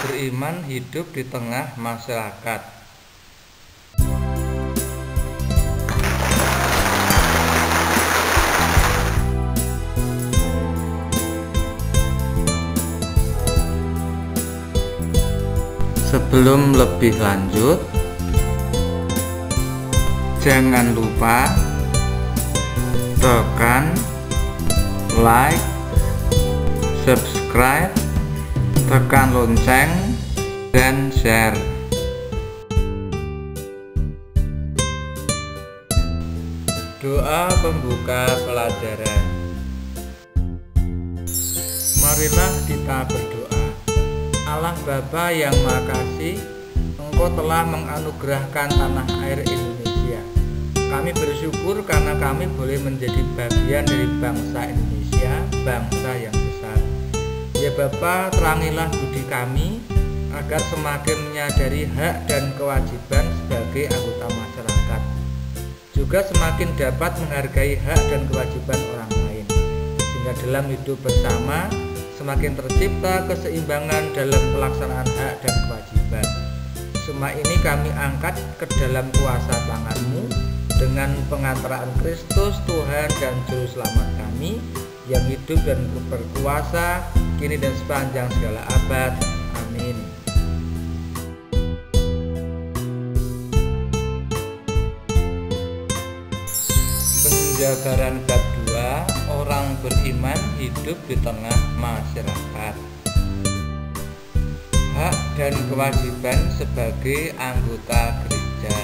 beriman hidup di tengah masyarakat. Sebelum lebih lanjut, jangan lupa tekan like, subscribe, tekan lonceng, dan share. Doa pembuka pelajaran. Marilah kita berdoa. Allah Bapa yang Maha Kasih, Engkau telah menganugerahkan tanah air Indonesia. Kami bersyukur karena kami boleh menjadi bagian dari bangsa Indonesia, bangsa yang besar. Ya Bapa, terangilah budi kami agar semakin menyadari hak dan kewajiban sebagai anggota masyarakat, juga semakin dapat menghargai hak dan kewajiban orang lain, sehingga dalam hidup bersama semakin tercipta keseimbangan dalam pelaksanaan hak dan kewajiban. Semua ini kami angkat ke dalam kuasa tangan-Mu dengan pengantaraan Kristus Tuhan dan Juru Selamat kami yang hidup dan berkuasa kini dan sepanjang segala abad. Amin. Penjabaran bab 2, orang beriman hidup di tengah masyarakat. Hak dan kewajiban sebagai anggota gereja.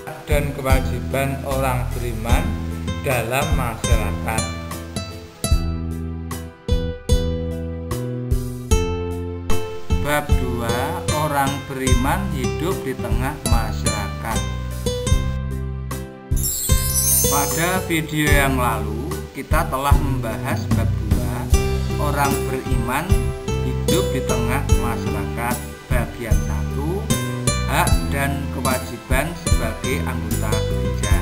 Hak dan kewajiban orang beriman dalam masyarakat. Bab 2, orang beriman hidup di tengah masyarakat. Pada video yang lalu kita telah membahas bab 2, orang beriman hidup di tengah masyarakat, bagian 1, hak dan kewajiban sebagai anggota gereja.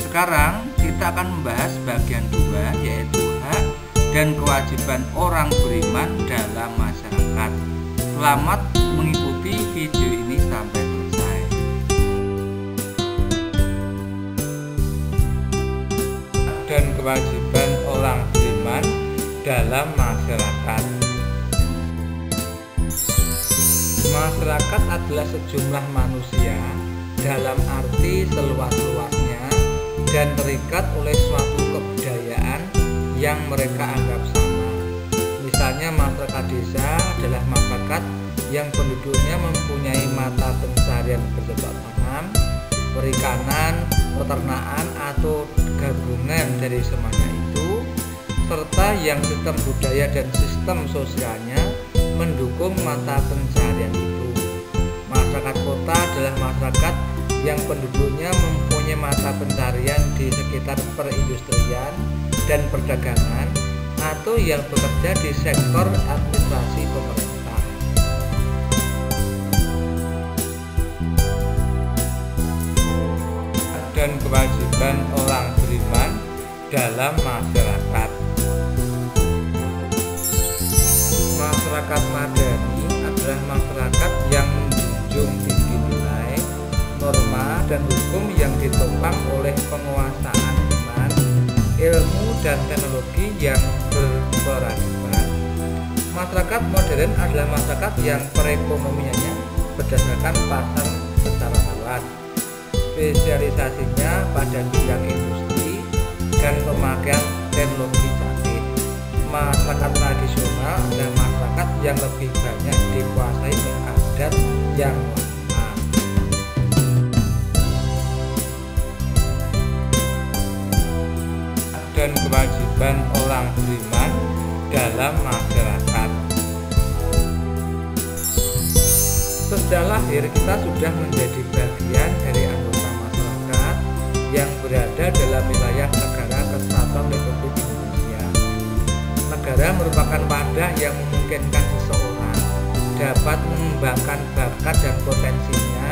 Sekarang kita akan membahas bagian 2, yaitu hak dan kewajiban orang beriman dalam masyarakat. Selamat mengikuti video ini sampai selesai. Dan kewajiban orang beriman dalam masyarakat. Masyarakat adalah sejumlah manusia dalam arti seluas-luasnya dan terikat oleh suatu kebudayaan yang mereka anggap sama. Misalnya masyarakat desa adalah masyarakat yang penduduknya mempunyai mata pencarian bercocok tanam, perikanan, peternakan atau gabungan dari semuanya itu, serta yang sistem budaya dan sistem sosialnya mendukung mata pencarian itu. Masyarakat kota adalah masyarakat yang penduduknya mempunyai mata pencarian di sekitar perindustrian dan perdagangan atau yang bekerja di sektor administrasi pemerintah. Dan kewajiban orang beriman dalam masyarakat. Masyarakat madani adalah masyarakat yang menjunjung tinggi nilai, norma, dan hukum yang ditopang oleh penguasaan iman, ilmu, dan teknologi yang berkelanjutan. Masyarakat modern adalah masyarakat yang perekonomiannya berdasarkan pasar secara luas, spesialisasinya pada bidang industri dan pemakaian teknologi canggih. Masyarakat tradisional dan masyarakat yang lebih banyak dikuasai oleh adat yang lama. Dan kewajiban orang beriman dalam masyarakat. Sejak lahir kita sudah menjadi bagian dari anggota masyarakat yang berada dalam wilayah Negara Kesatuan Republik Indonesia. Negara merupakan wadah yang memungkinkan seseorang dapat mengembangkan bakat dan potensinya.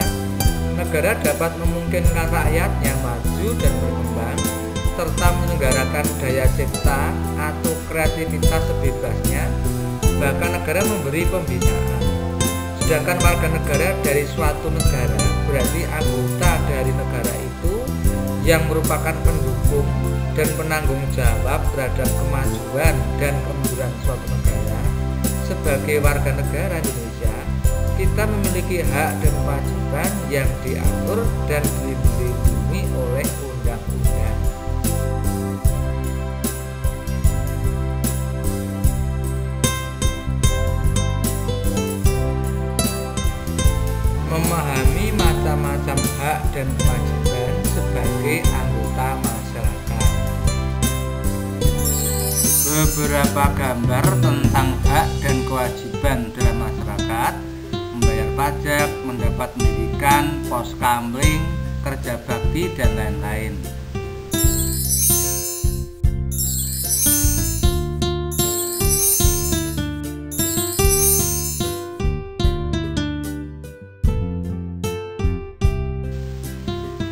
Negara dapat memungkinkan rakyatnya maju dan berkembang, serta menyelenggarakan daya cipta atau kreativitas sebebasnya bahkan negara memberi pembinaan. Sedangkan warga negara dari suatu negara berarti anggota dari negara itu yang merupakan pendukung dan penanggung jawab terhadap kemajuan dan kemunduran suatu negara. Sebagai warga negara Indonesia, kita memiliki hak dan kewajiban yang diatur dan dilindungi oleh undang-undang. Memahami macam-macam hak dan kewajiban sebagai anggota masyarakat. Beberapa gambar tentang hak dan kewajiban dalam masyarakat: membayar pajak, mendapat pendidikan, pos kamling, kerja bakti, dan lain-lain.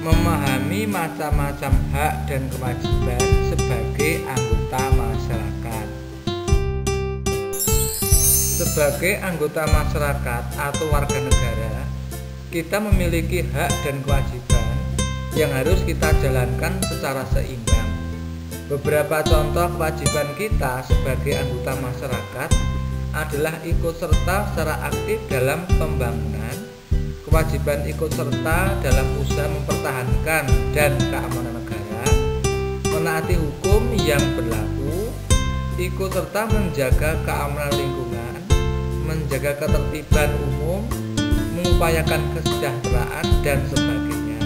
Memahami macam-macam hak dan kewajiban sebagai anggota masyarakat. Sebagai anggota masyarakat atau warga negara, kita memiliki hak dan kewajiban yang harus kita jalankan secara seimbang. Beberapa contoh kewajiban kita sebagai anggota masyarakat adalah ikut serta secara aktif dalam pembangunan, kewajiban ikut serta dalam usaha mempertahankan dan keamanan negara, menaati hukum yang berlaku, ikut serta menjaga keamanan lingkungan, menjaga ketertiban umum, mengupayakan kesejahteraan, dan sebagainya.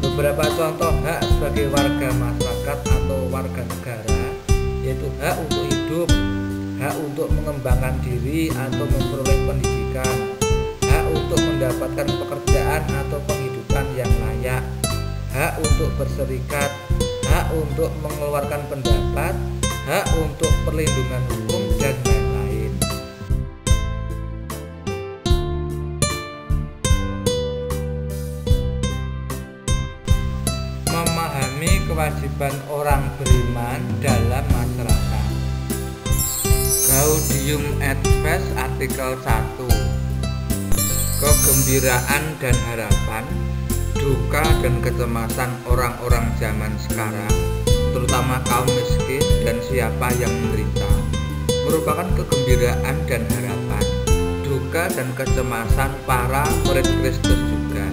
Beberapa contoh hak sebagai warga masyarakat atau warga negara yaitu hak untuk hidup, hak untuk mengembangkan diri atau memperoleh pendidikan, hak untuk mendapatkan pekerjaan atau penghidupan yang layak, hak untuk berserikat, hak untuk mengeluarkan pendapat, hak untuk perlindungan hukum, dan lain-lain. Memahami kewajiban orang beriman dalam masyarakat. Gaudium et Spes artikel 1. Kegembiraan dan harapan, duka dan kecemasan orang-orang zaman sekarang, terutama kaum miskin dan siapa yang menderita, merupakan kegembiraan dan harapan, duka dan kecemasan para murid Kristus juga.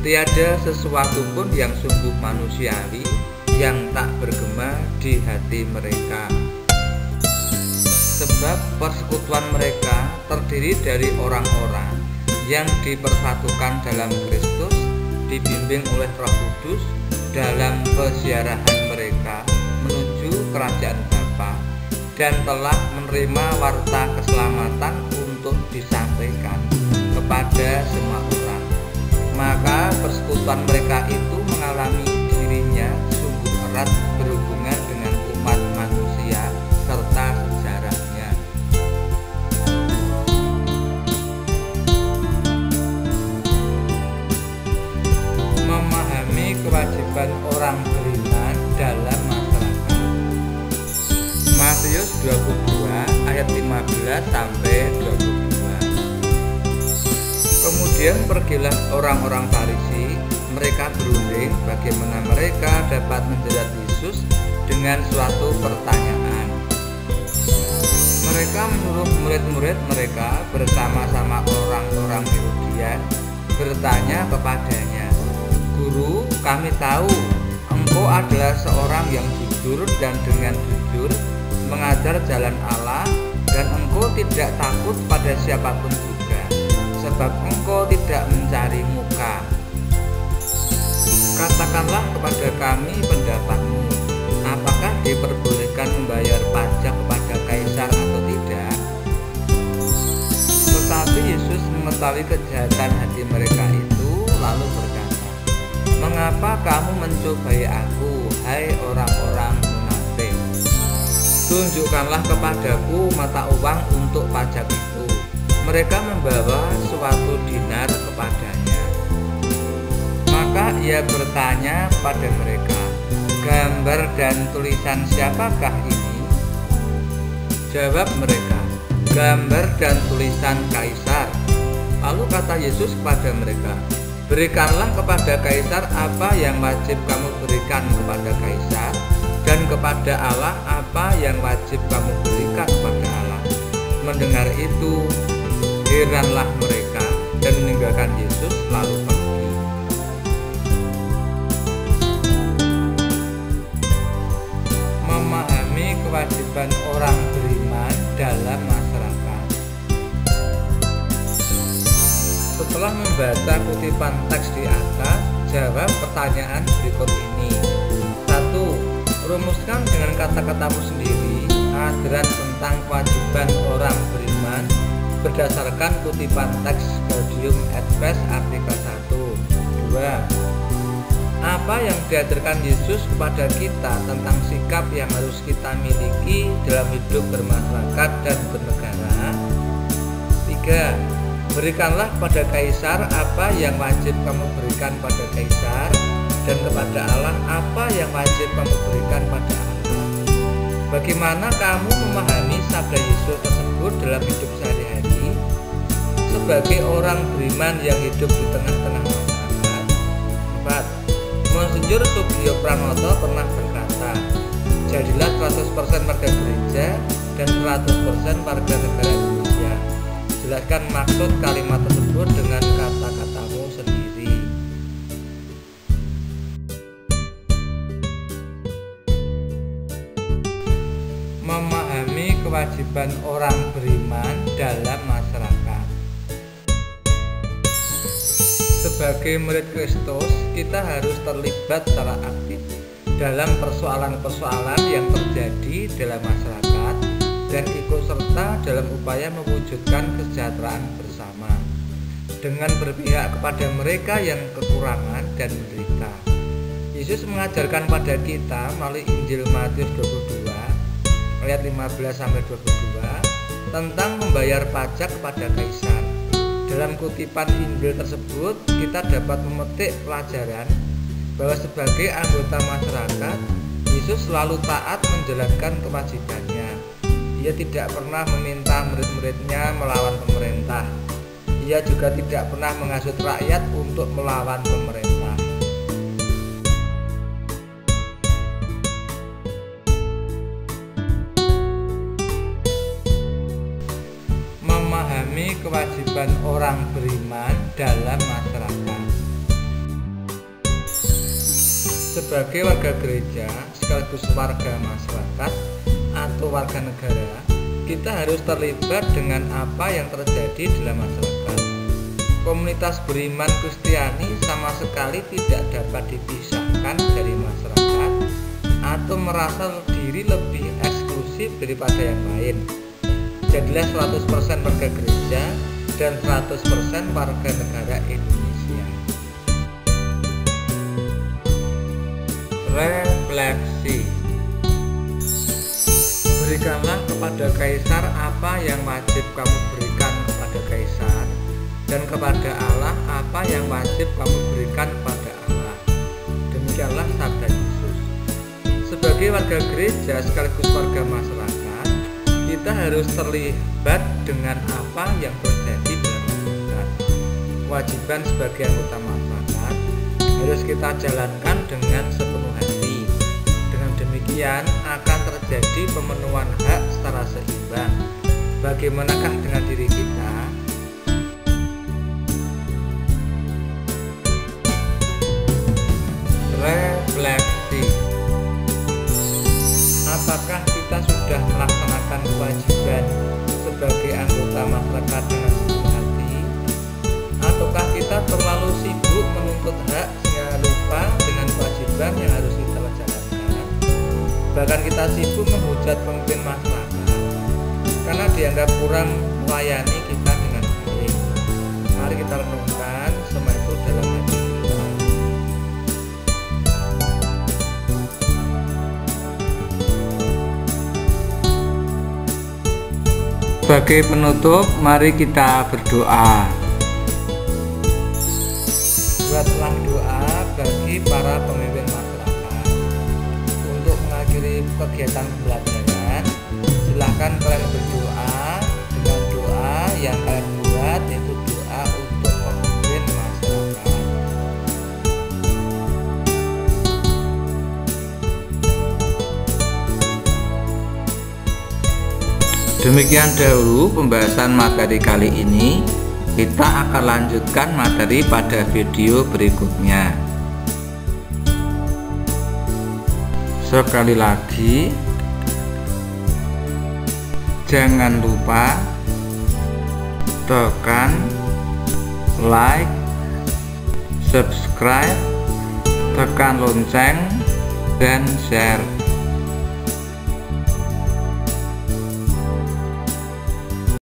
Tiada sesuatu pun yang sungguh manusiawi yang tak bergema di hati mereka. Sebab persekutuan mereka terdiri dari orang-orang yang dipersatukan dalam Kristus, dibimbing oleh Roh Kudus dalam peziarahan mereka menuju kerajaan Bapa, dan telah menerima warta keselamatan untuk disampaikan kepada semua orang. Maka persekutuan mereka itu mengalami dirinya sungguh erat berhubungan dengan umat manusia serta sejarahnya. Memahami kewajiban orang beriman dalam masyarakat. Matius 22 ayat 15 sampai 22. Kemudian pergilah orang-orang Farisi, mereka berunding bagaimana mereka dapat menjerat Yesus dengan suatu pertanyaan. Mereka menyuruh murid-murid mereka bersama-sama orang-orang Yahudi bertanya kepadanya, "Guru, kami tahu Engkau adalah seorang yang jujur dan dengan jujur mengajar jalan Allah, dan Engkau tidak takut pada siapapun juga, sebab Engkau tidak mencari muka. Katakanlah kepada kami pendapatmu, apakah diperbolehkan membayar pajak kepada kaisar atau tidak?" Tetapi Yesus mengetahui kejahatan hati mereka itu, lalu berkata, "Mengapa kamu mencobai aku, hai orang-orang munafik? Tunjukkanlah kepadaku mata uang untuk pajak itu." Mereka membawa suatu dinar kepadanya. Maka ia bertanya kepada mereka, "Gambar dan tulisan siapakah ini?" Jawab mereka, gambar dan tulisan kaisar. Lalu kata Yesus kepada mereka, berikanlah kepada kaisar apa yang wajib kamu berikan kepada kaisar, dan kepada Allah apa yang wajib kamu berikan kepada Allah. Mendengar itu, heranlah mereka dan meninggalkan Yesus lalu pergi. Memahami kewajiban orang beriman dalam masyarakat. Setelah membaca kutipan teks di atas, jawab pertanyaan berikut ini. 1. Rumuskan dengan kata-katamu sendiri ajaran tentang kewajiban orang beriman berdasarkan kutipan teks Gaudium et Spes artikel 1. 2. Apa yang diajarkan Yesus kepada kita tentang sikap yang harus kita miliki dalam hidup bermasyarakat dan bernegara. 3. Berikanlah kepada kaisar apa yang wajib kamu berikan pada kaisar, dan kepada Allah apa yang wajib kamu berikan pada Allah. Bagaimana kamu memahami sabda Yesus tersebut dalam hidup sehari-hari sebagai orang beriman yang hidup di tengah-tengah masyarakat? 4. Monsinyor Sugio Pranoto pernah berkata, jadilah 100% warga gereja dan 100% warga negara Indonesia. Jelaskan maksud kalimat tersebut dengan kata-katamu sendiri. Memahami kewajiban orang beriman dalam masyarakat. Sebagai murid Kristus, kita harus terlibat secara aktif dalam persoalan-persoalan yang terjadi dalam masyarakat dan ikut serta dalam upaya mewujudkan kesejahteraan bersama dengan berpihak kepada mereka yang kekurangan dan menderita. Yesus mengajarkan pada kita melalui Injil Matius 22 ayat 15-22 tentang membayar pajak kepada kaisar. Dalam kutipan Injil tersebut kita dapat memetik pelajaran bahwa sebagai anggota masyarakat, Yesus selalu taat menjalankan kewajibannya. Ia tidak pernah meminta murid-muridnya melawan pemerintah. Ia juga tidak pernah menghasut rakyat untuk melawan pemerintah. Memahami kewajiban orang beriman dalam masyarakat. Sebagai warga gereja sekaligus warga masyarakat atau warga negara, kita harus terlibat dengan apa yang terjadi dalam masyarakat. Komunitas beriman Kristiani sama sekali tidak dapat dipisahkan dari masyarakat atau merasa diri lebih eksklusif daripada yang lain. Jadilah 100% warga gereja dan 100% warga negara Indonesia. Refleksi. Berikanlah kepada kaisar apa yang wajib kamu berikan kepada kaisar, dan kepada Allah apa yang wajib kamu berikan kepada Allah. Demikianlah sabda Yesus. Sebagai warga gereja sekaligus warga masyarakat, kita harus terlibat dengan apa yang terjadi dalam masyarakat. Kewajiban sebagai anggota masyarakat harus kita jalankan dengan sepenuh hati. Dengan demikian akan terjadi pemenuhan hak secara seimbang. Bagaimanakah dengan diri kita? Refleksi. Apakah kita sudah melaksanakan kewajiban sebagai anggota masyarakat dengan sepenuh hati? Ataukah kita terlalu sibuk menuntut hak sehingga lupa dengan kewajiban yang harus kita jalankan? Bahkan kita sibuk menghujat pemimpin masyarakat karena dianggap kurang melayani kita dengan baik. Mari kita renungkan semua itu dalam hati kita. Sebagai penutup, mari kita berdoa. Buatlah doa bagi para pemimpin masyarakat untuk mengakhiri kegiatan pembelajaran. Silahkan kalian berdoa dengan yang kalian buat, yaitu doa untuk pemimpin masyarakat. Demikian dahulu pembahasan materi kali ini. Kita akan lanjutkan materi pada video berikutnya. Sekali lagi, jangan lupa tekan like, subscribe, tekan lonceng, dan share.